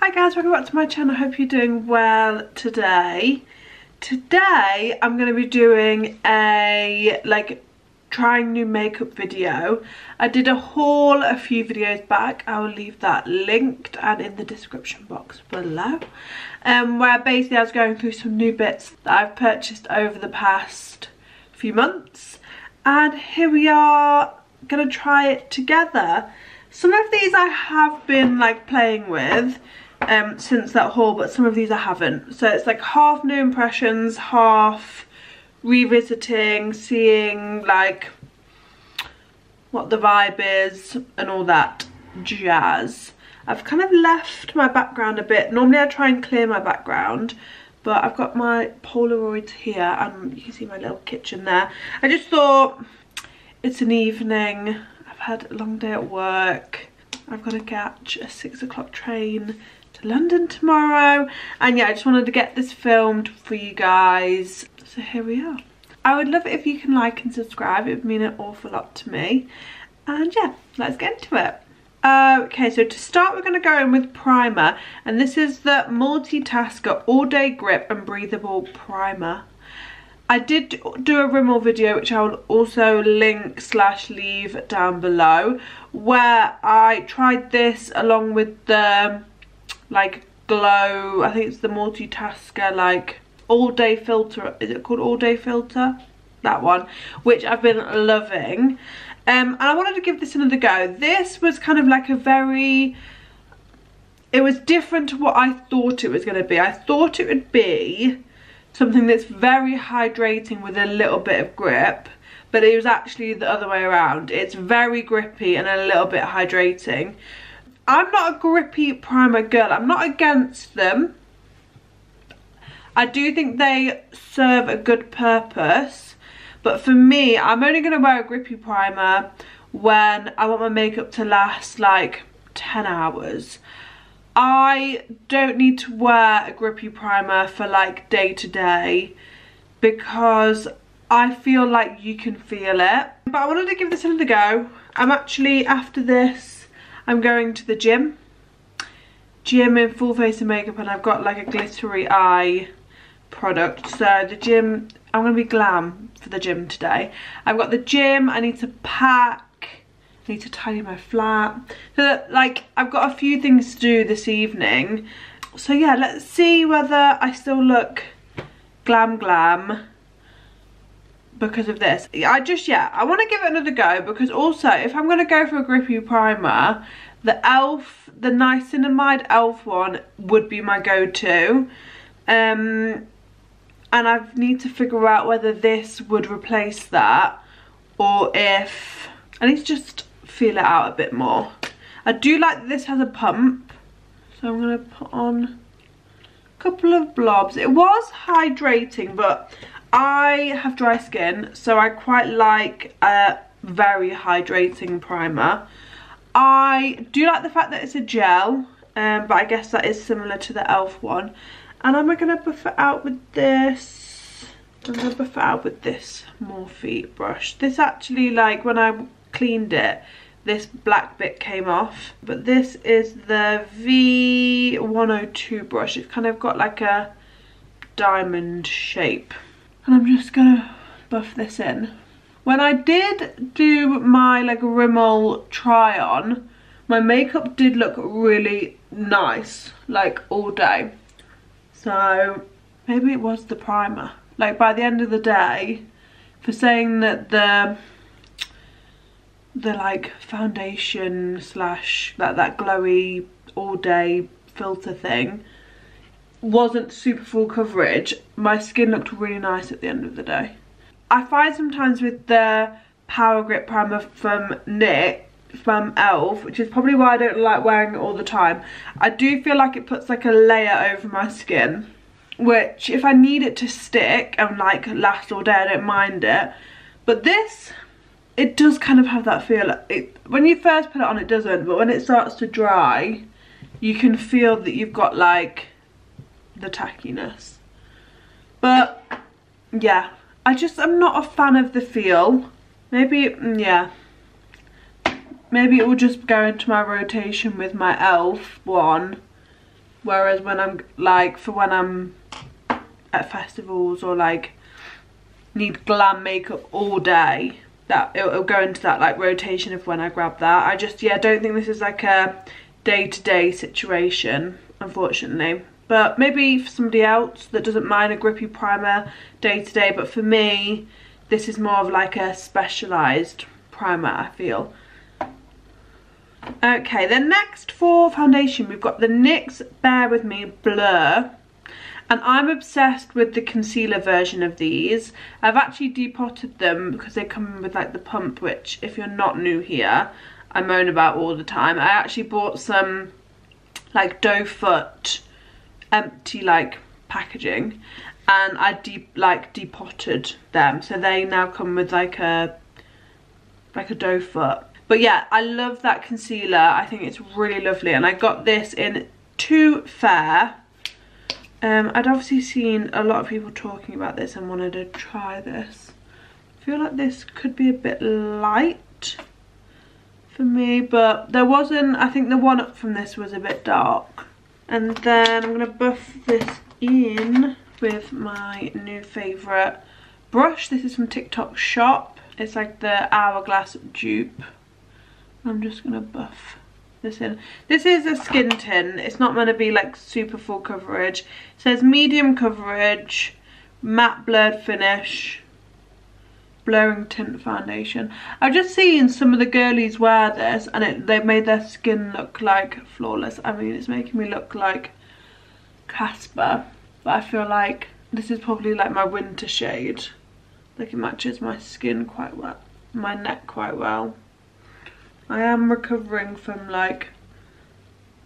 Hi guys, welcome back to my channel. I hope you're doing well today. Today I'm going to be doing a trying new makeup video. I did a haul a few videos back. I will leave that linked and in the description box below. Where basically I was going through some new bits that I've purchased over the past few months. And here we are going to try it together. Some of these I have been playing with since that haul, but some of these I haven't. So it's half new impressions, half revisiting, seeing what the vibe is and all that jazz. I've kind of left my background a bit. Normally I try and clear my background, but I've got my Polaroids here and you can see my little kitchen there. I just thought it's an evening, I've had a long day at work, I've got to catch a 6 o'clock train to London tomorrow, and yeah, I just wanted to get this filmed for you guys. So here we are. I would love it if you can like and subscribe. It would mean an awful lot to me. And yeah, let's get into it. Okay, so to start we're going to go in with primer, and this is the Multitasker All Day Grip and Breathable Primer. I did do a RIMMEL video, which I will also link / leave down below, where I tried this along with the glow, I think it's the Multitasker all day filter, is it called all day filter? That one, which I've been loving. And I wanted to give this another go. This was kind of it was different to what I thought it was going to be. I thought it would be something that's very hydrating with a little bit of grip, but it was actually the other way around. It's very grippy and a little bit hydrating. I'm not a grippy primer girl. I'm not against them. I do think they serve a good purpose, but for me, I'm only going to wear a grippy primer when I want my makeup to last 10 hours. I don't need to wear a grippy primer for day to day, because I feel like you can feel it. But I wanted to give this another go. I'm actually, after this, I'm going to the gym in full face of makeup, and I've got a glittery eye product. So the gym, I'm going to be glam for the gym today. I've got the gym, I need to pack, I need to tidy my flat. So I've got a few things to do this evening. So yeah, let's see whether I still look glam because of this. I want to give it another go, because also if I'm going to go for a grippy primer, the niacinamide elf one would be my go-to, and I need to figure out whether this would replace that, or if I need to just feel it out a bit more. I do like that this has a pump, so I'm going to put on a couple of blobs. It was hydrating, but I have dry skin, so I quite like a very hydrating primer. I do like the fact that it's a gel, but I guess that is similar to the e.l.f. one. And I'm going to buff it out with this. I'm going to buff it out with this Morphe brush. This actually, when I cleaned it, this black bit came off. But this is the V102 brush. It's kind of got a diamond shape. And I'm just gonna buff this in. When I did do my Rimmel try on, my makeup did look really nice all day. So maybe it was the primer. By the end of the day, for saying that the foundation / that glowy all day filter thing wasn't super full coverage, my skin looked really nice at the end of the day. I find sometimes with the Power Grip primer from e.l.f., which is probably why I don't like wearing it all the time, I do feel like it puts a layer over my skin, which if I need it to stick and last all day, I don't mind it. But this, it does kind of have that feel. When you first put it on, it doesn't, but when it starts to dry, you can feel that you've got the tackiness. But yeah, I'm not a fan of the feel. Maybe, yeah, maybe it will just go into my rotation with my e.l.f. one Whereas when I'm like, for when I'm at festivals or like need glam makeup all day, that it'll go into that like rotation of when I grab that. I just, yeah, don't think this is like a day-to-day situation, unfortunately. But maybe for somebody else that doesn't mind a grippy primer day-to-day, but for me, this is more of like a specialised primer, I feel. Okay, then next for foundation, we've got the NYX Bear With Me Blur. And I'm obsessed with the concealer version of these. I've actually depotted them because they come with like the pump, which if you're not new here, I moan about all the time. I actually bought some like doe foot empty like packaging, and I depotted them, so they now come with like a doe foot. But yeah, I love that concealer. I think it's really lovely, and I got this in Too Fair. I'd obviously seen a lot of people talking about this and wanted to try this. I feel like this could be a bit light for me, but there wasn't, I think the one up from this was a bit dark. And then I'm going to buff this in with my new favourite brush. This is from TikTok Shop. It's like the Hourglass dupe. I'm just going to buff this in. This is a skin tint. It's not meant to be like super full coverage. It says medium coverage, matte blurred finish, blurring tint foundation. I've just seen some of the girlies wear this, and they've made their skin look like flawless. I mean, it's making me look like Casper, but I feel like this is probably like my winter shade. Like it matches my skin quite well, my neck quite well. I am recovering from like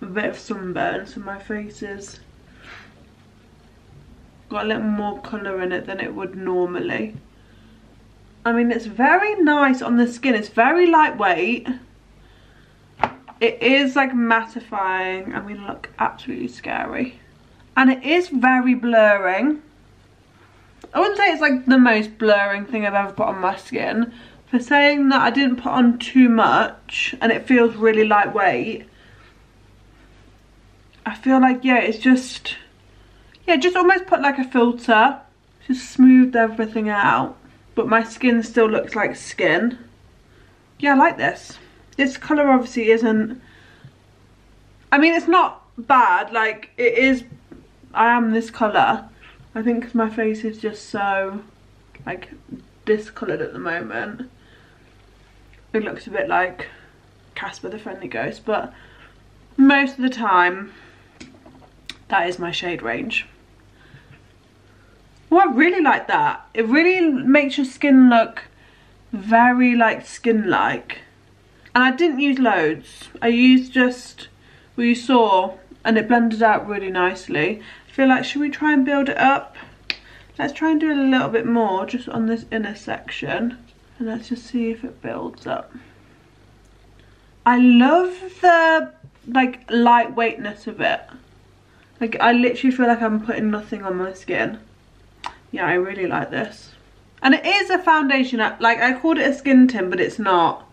a bit of sunburn, so my face is got a little more colour in it than it would normally. I mean, it's very nice on the skin. It's very lightweight. It is like mattifying. I mean, look, absolutely scary. And it is very blurring. I wouldn't say it's like the most blurring thing I've ever put on my skin. For saying that I didn't put on too much and it feels really lightweight, I feel like, yeah, it's just, yeah, just almost put like a filter. Just smoothed everything out. But my skin still looks like skin. Yeah, I like this. This colour obviously isn't, I mean, it's not bad. Like, it is, I am this colour. I think because my face is just so, like, discoloured at the moment. It looks a bit like Casper the Friendly Ghost, but most of the time, that is my shade range. Well, I really like that. It really makes your skin look very like skin-like. And I didn't use loads. I used just what you saw, and it blended out really nicely. I feel like, should we try and build it up? Let's try and do it a little bit more just on this inner section. And let's just see if it builds up. I love the like lightweightness of it. Like, I literally feel like I'm putting nothing on my skin. Yeah, I really like this. And it is a foundation. Like, I called it a skin tint, but it's not.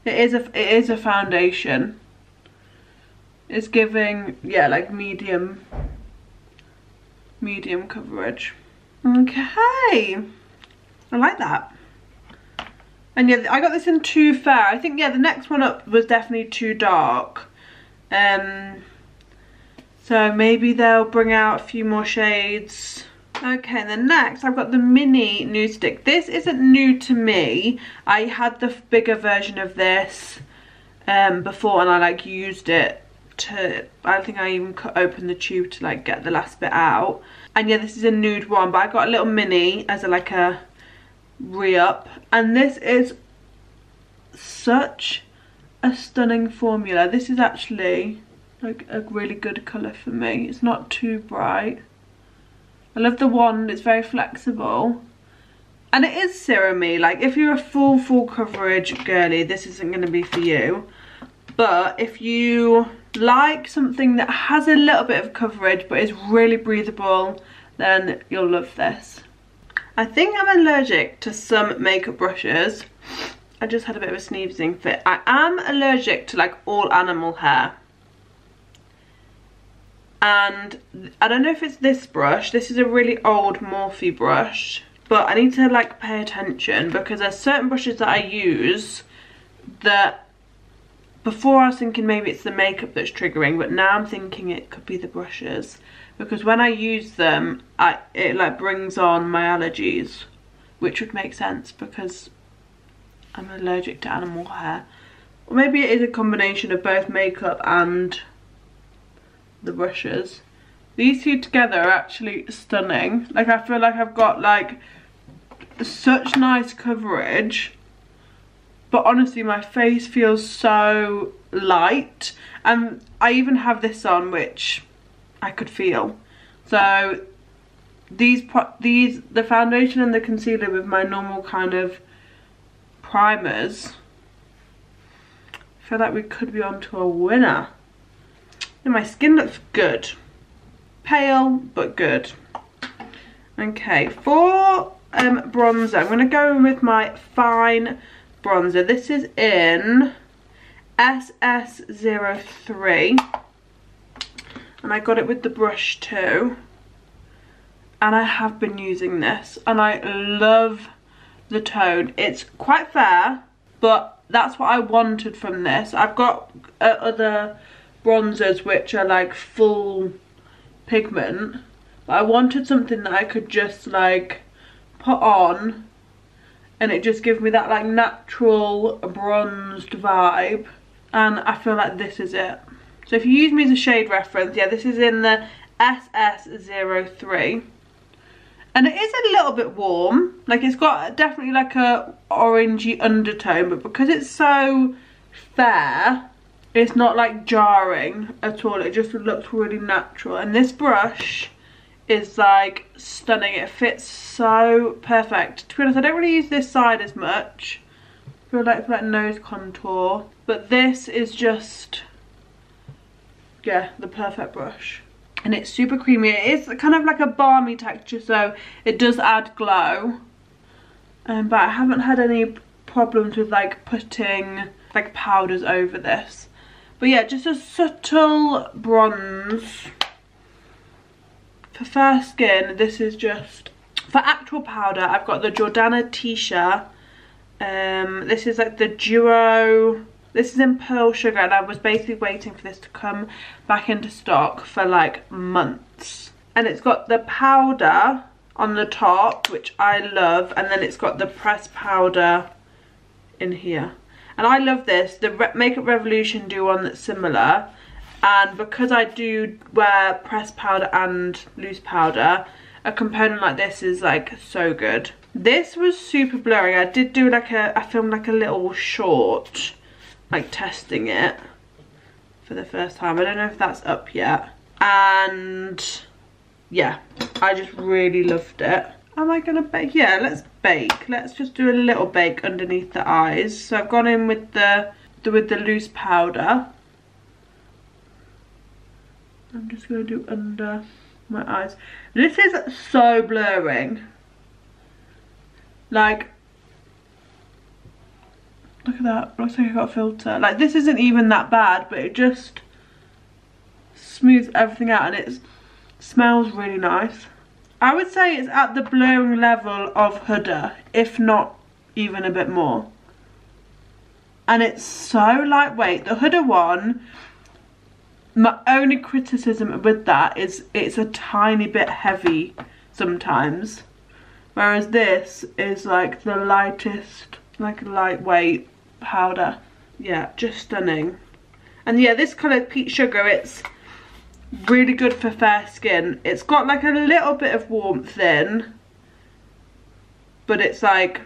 It is a foundation. It's giving, yeah, like medium coverage. Okay, I like that. And yeah, I got this in Too Fair. I think, yeah, the next one up was definitely too dark. So maybe they'll bring out a few more shades. Okay, then next I've got the mini NUDESTIX. This isn't new to me. I had the bigger version of this before, and I like used it to, I think I even cut open the tube to like get the last bit out. And yeah, this is a nude one, but I got a little mini as like a re-up, and this is such a stunning formula. This is actually like a really good colour for me. It's not too bright. I love the wand, it's very flexible. And it is serum-y. Like, if you're a full coverage girly, this isn't going to be for you. But if you like something that has a little bit of coverage but is really breathable, then you'll love this. I think I'm allergic to some makeup brushes. I just had a bit of a sneezing fit. I am allergic to like all animal hair. And I don't know if it's this brush. This is a really old Morphe brush, but I need to like pay attention because there's certain brushes that I use that before I was thinking maybe it's the makeup that's triggering, but now I'm thinking it could be the brushes, because when I use them it like brings on my allergies, which would make sense because I'm allergic to animal hair. Or maybe it is a combination of both makeup and the brushes. These two together are actually stunning. Like, I feel like I've got like such nice coverage, but honestly my face feels so light, and I even have this on which I could feel. So the foundation and the concealer with my normal kind of primers, I feel like we could be onto a winner. And my skin looks good. Pale, but good. Okay, for bronzer, I'm going to go in with my FYNE bronzer. This is in SS03. And I got it with the brush too. And I have been using this. And I love the tone. It's quite fair, but that's what I wanted from this. I've got other bronzers which are like full pigment, but I wanted something that I could just like put on and it just gives me that like natural bronzed vibe, and I feel like this is it. So if you use me as a shade reference, yeah, this is in the SS03, and it is a little bit warm. Like, it's got definitely like a orangey undertone, but because it's so fair, it's not like jarring at all. It just looks really natural. And this brush is like stunning. It fits so perfect. To be honest, I don't really use this side as much. I feel like for like nose contour. But this is just, yeah, the perfect brush. And it's super creamy. It is kind of like a balmy texture, so it does add glow. But I haven't had any problems with like putting like powders over this. But yeah, just a subtle bronze. For fair skin, this is just... For actual powder, I've got the Jordana TICIA. This is like the duo... This is in Pearl Sugar, and I was basically waiting for this to come back into stock for like months. And it's got the powder on the top, which I love, and then it's got the pressed powder in here. And I love this. The Makeup Revolution do one that's similar, and because I do wear pressed powder and loose powder, a component like this is like so good. This was super blurry. I did do like I filmed like a little short, like testing it for the first time. I don't know if that's up yet. And yeah, I just really loved it. Am I gonna bake? Yeah, let's bake. Let's just do a little bake underneath the eyes. So I've gone in with the loose powder. I'm just gonna do under my eyes. This is so blurring. Like, look at that. Looks like I got a filter. Like, this isn't even that bad, but it just smooths everything out, and it smells really nice. I would say it's at the blurring level of Huda, if not even a bit more. And it's so lightweight. The Huda one, my only criticism with that is it's a tiny bit heavy sometimes. Whereas this is like the lightest, like lightweight powder. Yeah, just stunning. And yeah, this colour, Peach Sugar, it's really good for fair skin. It's got like a little bit of warmth in, but it's like,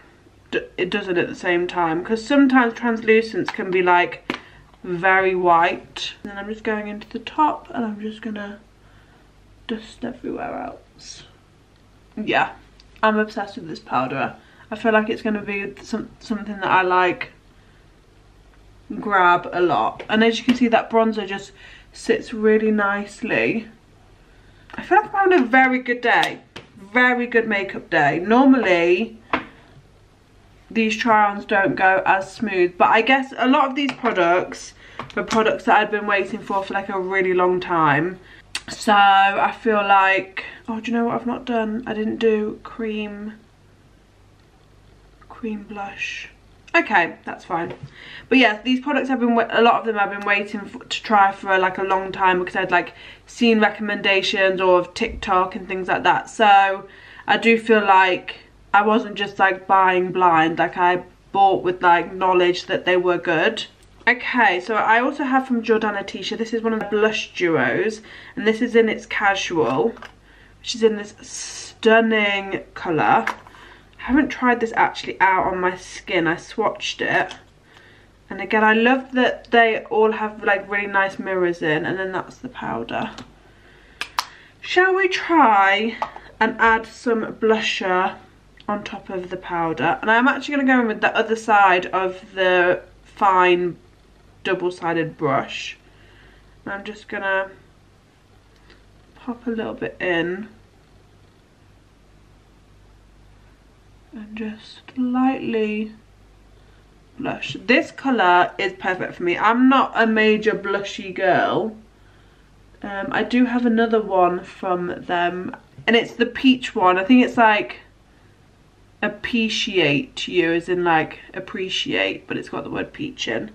it doesn't at the same time, because sometimes translucents can be like very white. And then I'm just going into the top, and I'm just gonna dust everywhere else. Yeah, I'm obsessed with this powder. I feel like it's gonna be something that I like grab a lot. And as you can see, that bronzer just sits really nicely. I feel like I'm having a very good day. Very good makeup day. Normally, these try-ons don't go as smooth, but I guess a lot of these products were products that I'd been waiting for like a really long time. So I feel like, oh, do you know what I've not done? I didn't do cream blush. Okay, that's fine. But yeah, these products have been, a lot of them I've been waiting to try for like a long time, because I'd like seen recommendations or of TikTok and things like that. So I do feel like I wasn't just like buying blind, like I bought with like knowledge that they were good. Okay, so I also have from Jordana TICIA, this is one of the blush duos, and this is in its casual, which is in this stunning colour. I haven't tried this actually out on my skin, I swatched it. And again, I love that they all have like really nice mirrors in, and then that's the powder. Shall we try and add some blusher on top of the powder? And I'm actually going to go in with the other side of the FYNE double-sided brush. And I'm just going to pop a little bit in. And just lightly blush. This colour is perfect for me. I'm not a major blushy girl. I do have another one from them, and it's the peach one. I think it's like appreciate you, as in like appreciate, but it's got the word peach in.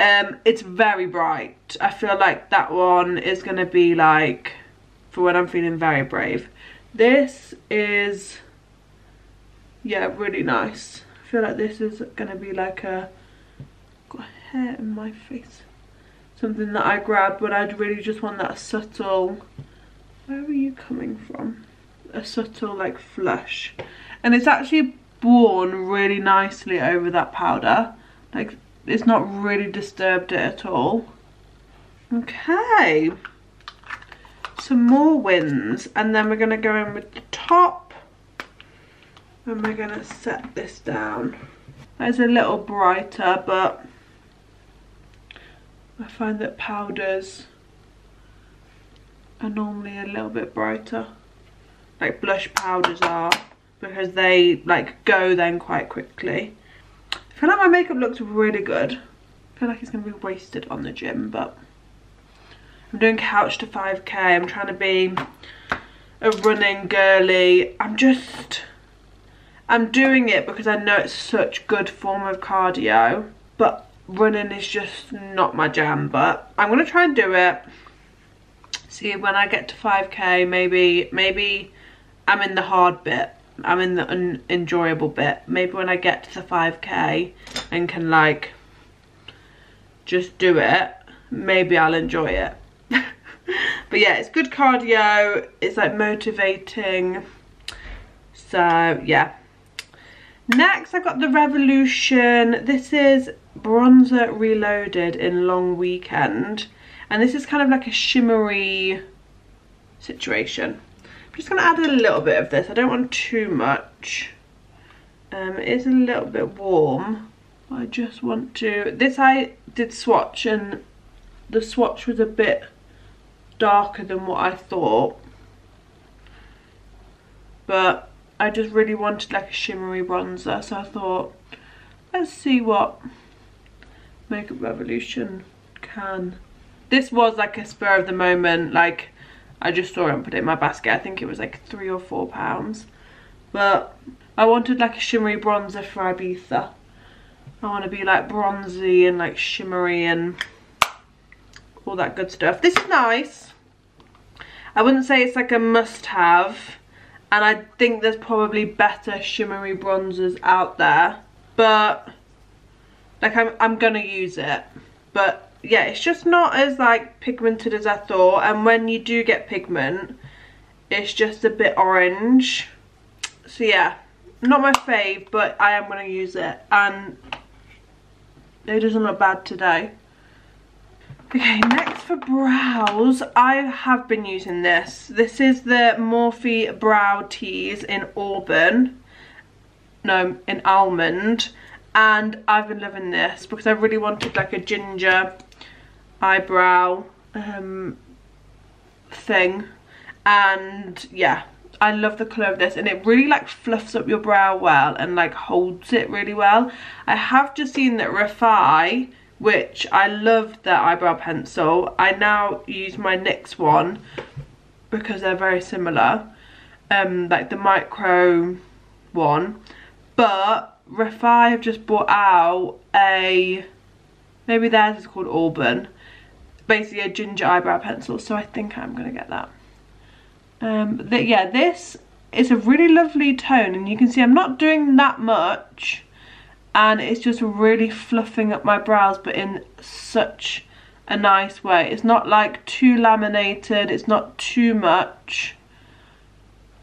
It's very bright. I feel like that one is going to be like for when I'm feeling very brave. This is, yeah, really nice. I feel like this is going to be like a, got hair in my face, something that I grabbed when I'd really just want that subtle, where are you coming from, a subtle like flush. And it's actually worn really nicely over that powder, like it's not really disturbed it at all. Okay, some more wins, and then we're going to go in with the top, and we're going to set this down. It's a little brighter, but I find that powders are normally a little bit brighter, like blush powders are, because they like go then quite quickly. I feel like my makeup looks really good. I feel like it's going to be wasted on the gym, but I'm doing couch to 5k. I'm trying to be a running girly. I'm doing it because I know it's such good form of cardio, but running is just not my jam. But I'm going to try and do it. See, when I get to 5k, maybe I'm in the hard bit. I'm in the unenjoyable bit. Maybe when I get to the 5k and can like just do it, maybe I'll enjoy it. But yeah, it's good cardio, it's like motivating. So yeah. Next I've got the Revolution. This is Bronzer Reloaded in Long Weekend, and this is kind of like a shimmery situation. I'm just going to add a little bit of this. I don't want too much. It is a little bit warm. I just want to... This I did swatch, and the swatch was a bit darker than what I thought. But I just really wanted like a shimmery bronzer, so I thought, let's see what Makeup Revolution can. This was like a spur of the moment, like I just saw it and put it in my basket. I think it was like £3 or £4. But I wanted like a shimmery bronzer for Ibiza. I want to be like bronzy and like shimmery and all that good stuff. This is nice. I wouldn't say it's like a must-have. And I think there's probably better shimmery bronzers out there. But like I'm going to use it. But yeah, it's just not as like pigmented as I thought, and when you do get pigment, it's just a bit orange. So yeah, not my fave, but I am going to use it, and it doesn't look bad today. Okay, next for brows, I have been using this. This is the Morphe Brow Tease in Almond, and I've been loving this because I really wanted like a ginger eyebrow thing, and yeah, I love the colour of this, and it really like fluffs up your brow well and like holds it really well. I have just seen that RIMMEL, which I love their eyebrow pencil, I now use my NYX one, because they're very similar, like the micro one, but Refi have just brought out a, maybe theirs is called Auburn, basically a ginger eyebrow pencil, so I think I'm gonna get that. Yeah, this is a really lovely tone, and you can see I'm not doing that much, and it's just really fluffing up my brows, but in such a nice way. It's not like too laminated, it's not too much,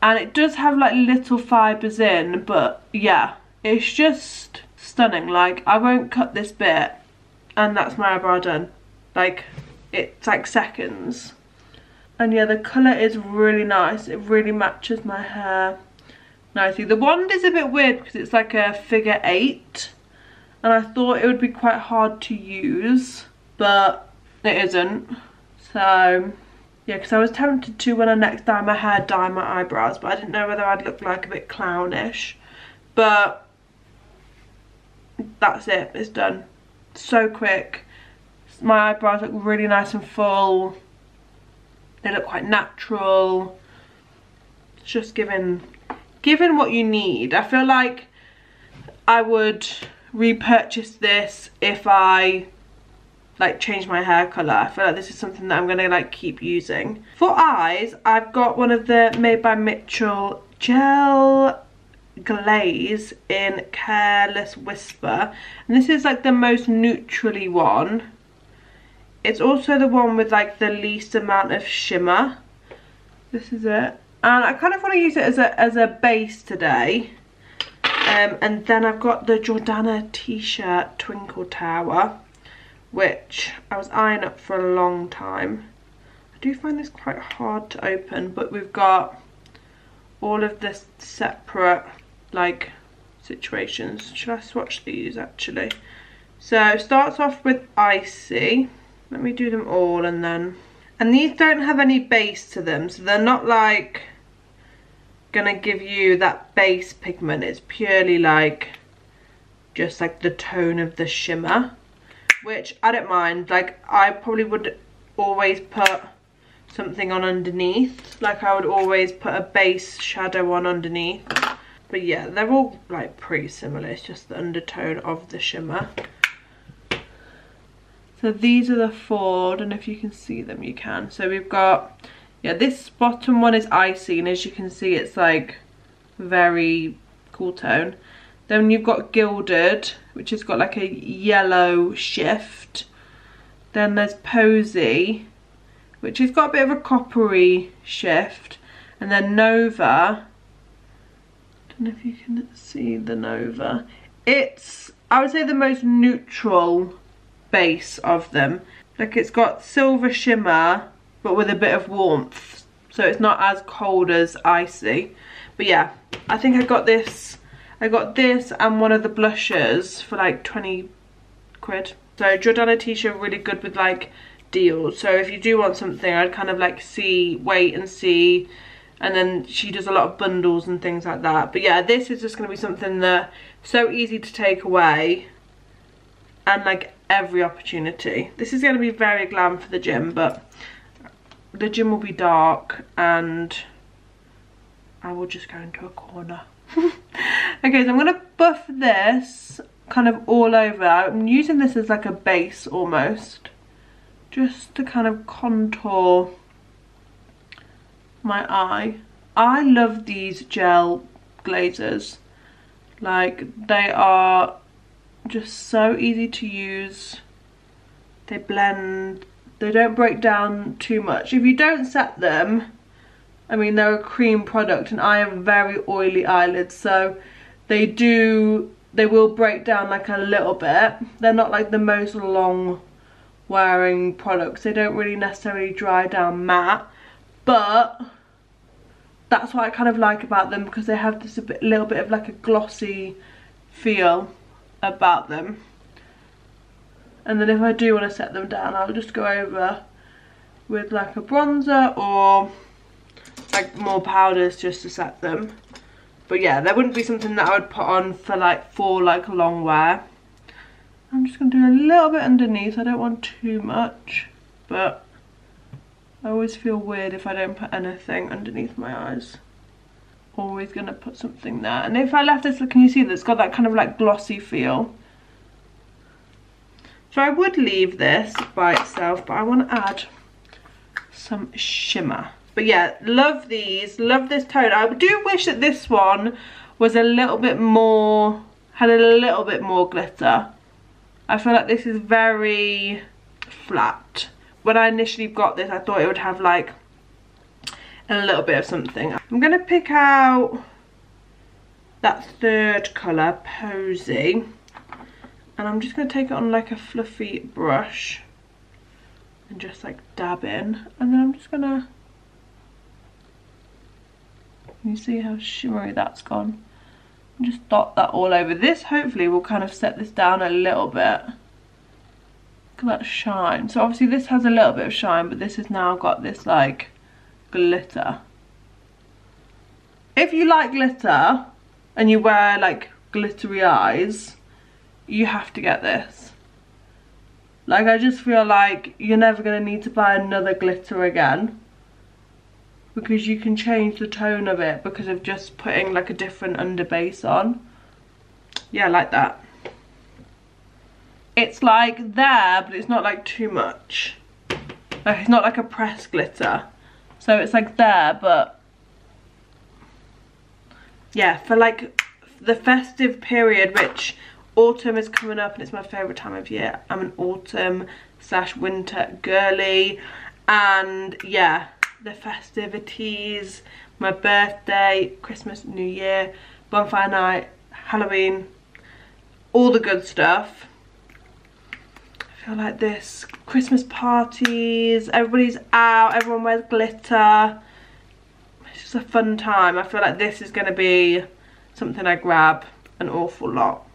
and it does have like little fibres in, but yeah, it's just stunning. Like, I won't cut this bit and that's my eyebrow done. Like, it's like seconds. And yeah, the colour is really nice. It really matches my hair nicely. The wand is a bit weird because it's like a figure 8, and I thought it would be quite hard to use, but it isn't. So yeah, because I was tempted to, when I next dye my hair, dye my eyebrows, but I didn't know whether I'd look like a bit clownish. But that's it, it's done. So quick. My eyebrows look really nice and full. They look quite natural. It's just giving what you need. I feel like I would repurchase this if I like change my hair colour. I feel like this is something that I'm gonna like keep using. For eyes, I've got one of the Made by Mitchell gel glaze in Careless Whisper, and this is like the most neutrally one. It's also the one with like the least amount of shimmer. This is it, and I kind of want to use it as a base today. And then I've got the Jordana t-shirt Twinkle Tower, which I was eyeing up for a long time. I do find this quite hard to open, but we've got all of this separate like situations. Should I swatch these actually? So it starts off with Icy. Let me do them all, and these don't have any base to them, so they're not like gonna give you that base pigment. It's purely like just like the tone of the shimmer, which I don't mind. Like, I probably would always put something on underneath. Like, I would always put a base shadow on underneath. But yeah, they're all like pretty similar. It's just the undertone of the shimmer. So these are the four, and if you can see them, you can. So we've got, yeah, this bottom one is Icy, and as you can see, it's like very cool tone. Then you've got Gilded, which has got like a yellow shift. Then there's Posy, which has got a bit of a coppery shift. And then Nova, I don't know if you can see the Nova. It's, I would say, the most neutral base of them. Like, it's got silver shimmer but with a bit of warmth, so it's not as cold as Icy. But yeah, I think I got this and one of the blushes for like 20 quid. So Jordana t-shirt really good with like deals, so if you do want something, I'd kind of like wait and see, and then she does a lot of bundles and things like that. But yeah, this is just going to be something that so easy to take away, and like every opportunity. This is going to be very glam for the gym, but the gym will be dark and I will just go into a corner. Okay, so I'm going to buff this kind of all over. I'm using this as like a base almost, just to kind of contour my eye. I love these gel glazes. Like, they are just so easy to use. They blend, they don't break down too much. If you don't set them, I mean, they're a cream product and I have very oily eyelids, so they will break down like a little bit. They're not like the most long wearing products. They don't really necessarily dry down matte, but that's what I kind of like about them, because they have this little bit of like a glossy feel about them. And then if I do want to set them down, I'll just go over with like a bronzer or like more powders just to set them. But yeah, that wouldn't be something that I would put on for like long wear. I'm just going to do a little bit underneath. I don't want too much, but I always feel weird if I don't put anything underneath my eyes. Always gonna put something there. And if I left this, can you see that it's got that kind of like glossy feel? So I would leave this by itself, but I want to add some shimmer. But yeah, love these, love this tone. I do wish that this one was a little bit more, had a little bit more glitter. I feel like this is very flat. When I initially got this, I thought it would have like a little bit of something. I'm going to pick out that third colour, Posy. And I'm just going to take it on like a fluffy brush. And just like dab in. And then I'm just going to... You see how shimmery that's gone? And just dot that all over. This hopefully will kind of set this down a little bit. Look at that shine. So obviously this has a little bit of shine, but this has now got this like glitter. If you like glitter and you wear like glittery eyes, you have to get this. Like, I just feel like you're never going to need to buy another glitter again, because you can change the tone of it because of just putting like a different underbase on. Yeah, I like that. It's like there, but it's not like too much. Like, it's not like a pressed glitter. So it's like there, but yeah, for like the festive period, which autumn is coming up and it's my favourite time of year. I'm an autumn / winter girly, and yeah, the festivities, my birthday, Christmas, New Year, bonfire night, Halloween, all the good stuff. I feel like this, Christmas parties, everybody's out, everyone wears glitter. It's just a fun time. I feel like this is going to be something I grab an awful lot.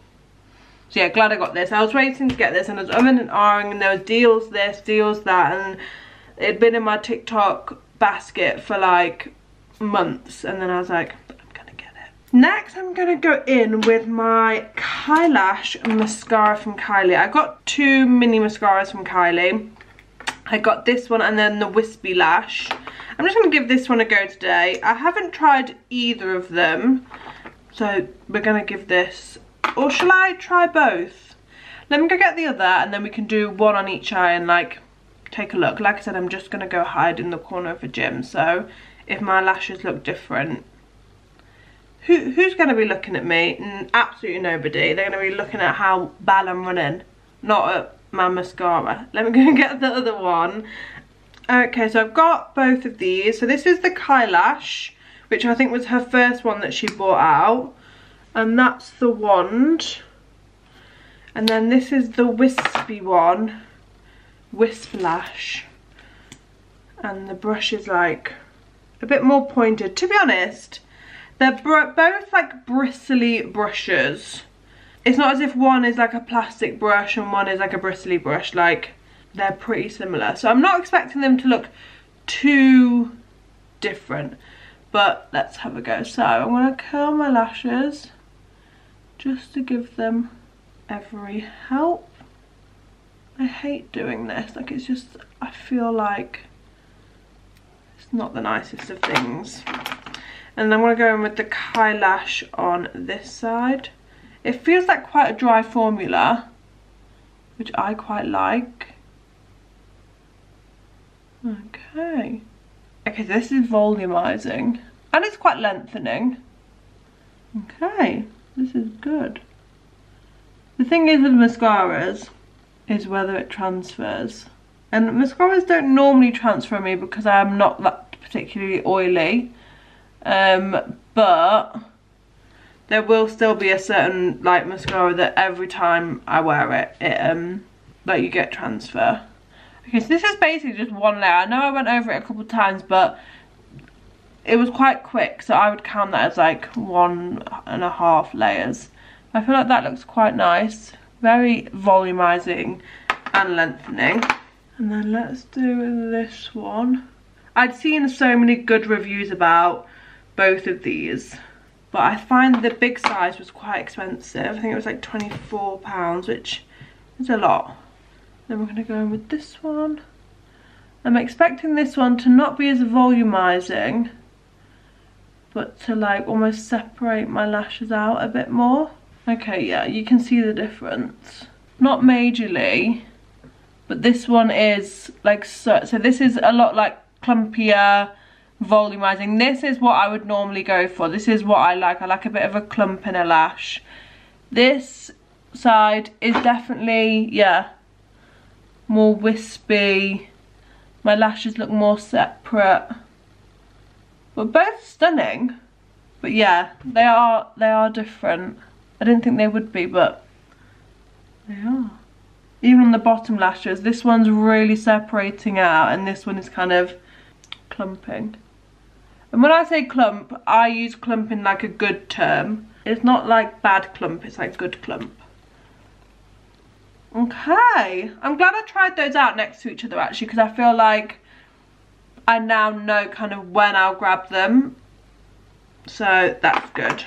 So yeah, glad I got this. I was waiting to get this and I was umming and ahhing, and there was deals this, deals that, and it'd been in my TikTok basket for like months, and then I was like, I'm gonna get it. Next I'm gonna go in with my KYLASH mascara from KYLIE. I got two mini mascaras from KYLIE. I got this one and then the wispy lash. I'm just gonna give this one a go today. I haven't tried either of them, so we're gonna give this, or shall I try both? Let me go get the other and then we can do one on each eye and like take a look. Like I said, I'm just gonna go hide in the corner of a gym, so if my lashes look different, who's gonna be looking at me? Absolutely nobody. They're gonna be looking at how bad I'm running, not at my mascara. Let me go and get the other one. Okay, so I've got both of these. So this is the KYLASH, which I think was her first one that she brought out, and that's the wand. And then this is the wispy one, Wisp Lash, and the brush is like a bit more pointed. To be honest, they're both like bristly brushes. It's not as if one is like a plastic brush and one is like a bristly brush. Like, they're pretty similar, so I'm not expecting them to look too different, but let's have a go. So I'm going to curl my lashes just to give them every help. I hate doing this, like it's just, I feel like it's not the nicest of things. And I'm going to go in with the KYLASH on this side. It feels like quite a dry formula, which I quite like. Okay. Okay, so this is volumizing and it's quite lengthening. Okay, this is good. The thing is with mascaras is whether it transfers. And mascaras don't normally transfer me because I'm not that particularly oily. But there will still be a certain like mascara that every time I wear it, like you get transfer. Okay, so this is basically just one layer. I know I went over it a couple of times, but it was quite quick, so I would count that as like 1.5 layers. I feel like that looks quite nice. Very volumizing and lengthening. And then let's do this one. I'd seen so many good reviews about both of these, but I find the big size was quite expensive. I think it was like £24, which is a lot. Then we're going to go in with this one. I'm expecting this one to not be as volumizing, but to like almost separate my lashes out a bit more. Okay, yeah, you can see the difference. Not majorly, but this one is like so this is a lot like clumpier, volumizing. This is what I would normally go for. This is what I like a bit of a clump in a lash. This side is definitely, yeah, more wispy. My lashes look more separate, but both stunning. But yeah, they are different. I didn't think they would be, but they are. Even on the bottom lashes, this one's really separating out and this one is kind of clumping. And when I say clump, I use clump in like a good term. It's not like bad clump, it's like good clump. Okay, I'm glad I tried those out next to each other actually, because I feel like I now know kind of when I'll grab them. So that's good.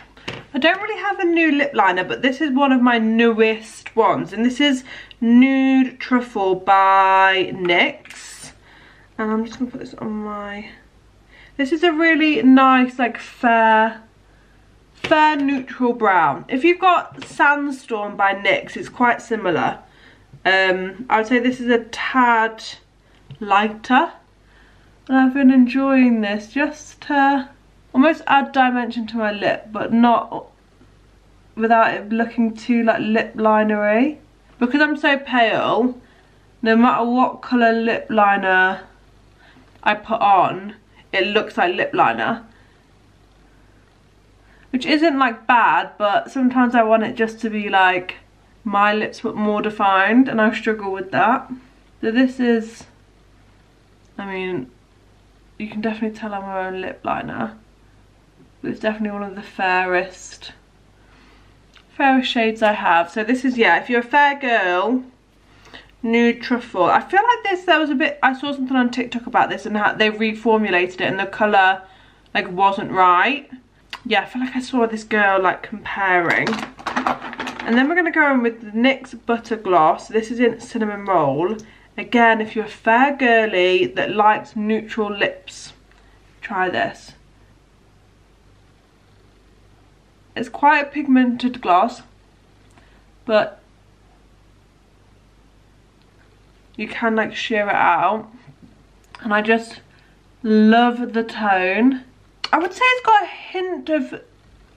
I don't really have a new lip liner, but this is one of my newest ones, and this is Nude Truffle by NYX. And I'm just gonna put this on my... This is a really nice, like fair neutral brown. If you've got Sandstorm by NYX, it's quite similar. I would say this is a tad lighter, and I've been enjoying this just to almost add dimension to my lip, but not without it looking too like lip linery. Because I'm so pale, no matter what colour lip liner I put on, it looks like lip liner, which isn't like bad, but sometimes I want it just to be like my lips but more defined, and I struggle with that. So this is, I mean, you can definitely tell I'm wearing lip liner. It's definitely one of the fairest shades I have. So this is, yeah, if you're a fair girl, Nude Truffle. I feel like this, there was a bit, I saw something on TikTok about this and how they reformulated it and the colour like wasn't right. Yeah, I feel like I saw this girl like comparing. And then we're going to go in with the NYX Butter Gloss. This is in Cinnamon Roll. Again, if you're a fair girly that likes neutral lips, try this. It's quite a pigmented gloss, but you can like sheer it out. And I just love the tone. I would say it's got a hint of,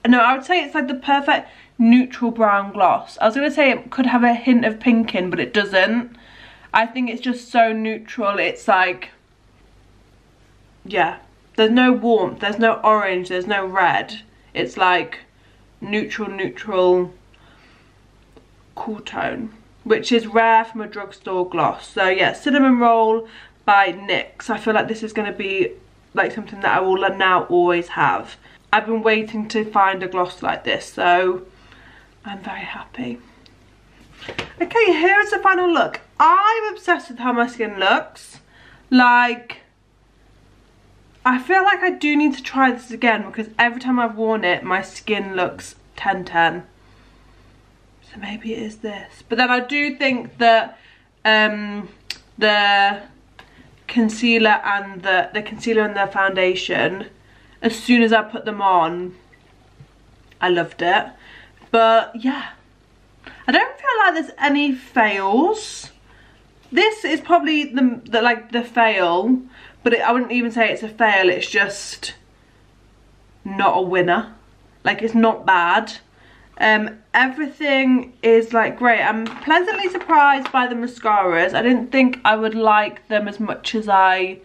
no, I would say it's like the perfect neutral brown gloss. I was going to say it could have a hint of pink in, but it doesn't. I think it's just so neutral. It's like, yeah, there's no warmth, there's no orange, there's no red. It's like neutral cool tone, which is rare from a drugstore gloss. So yeah, Cinnamon Roll by NYX. I feel like this is going to be like something that I will now always have. I've been waiting to find a gloss like this, so I'm very happy. Okay, here is the final look. I'm obsessed with how my skin looks. Like, I feel like I do need to try this again, because every time I've worn it, my skin looks 10/10. So maybe it is this. But then I do think that the concealer and the concealer and the foundation, as soon as I put them on, I loved it. But yeah, I don't feel like there's any fails. This is probably the fail, but I wouldn't even say it's a fail. It's just not a winner. Like, it's not bad. Everything is like great. I'm pleasantly surprised by the mascaras. I didn't think I would like them as much as I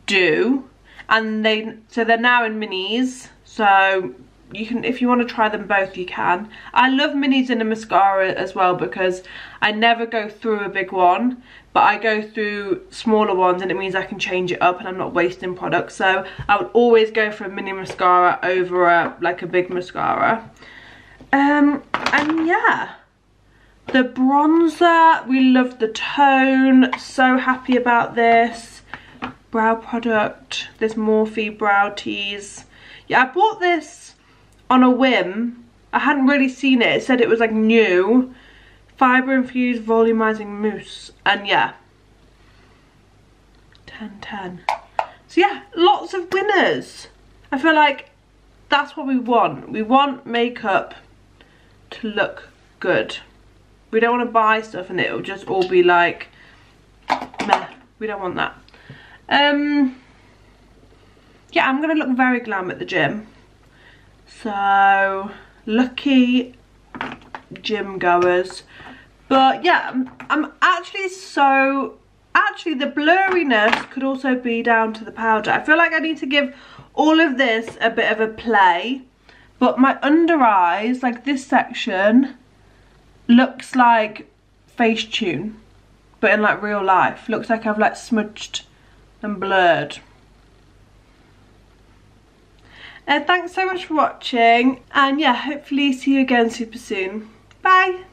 do, and they're now in minis, so you can, if you want to try them both, you can. I love minis in a mascara as well, because I never go through a big one, but I go through smaller ones, and it means I can change it up and I'm not wasting product. So I would always go for a mini mascara over a big mascara. And yeah, the bronzer, we love the tone, so happy about this. Brow product, this Morphe Brow Tease. Yeah, I bought this on a whim. I hadn't really seen it. It said it was like new. Fibre infused volumizing mousse. And yeah, 10, 10. So yeah, lots of winners. I feel like that's what we want. We want makeup to look good. We don't want to buy stuff and it'll just all be like meh. We don't want that. Yeah, I'm gonna look very glam at the gym. So lucky gym goers. But yeah, I'm actually the blurriness could also be down to the powder. I feel like I need to give all of this a bit of a play, but my under eyes, like this section, looks like Facetune, but in like real life. Looks like I've like smudged and blurred. Thanks so much for watching, and yeah, hopefully see you again super soon. Bye.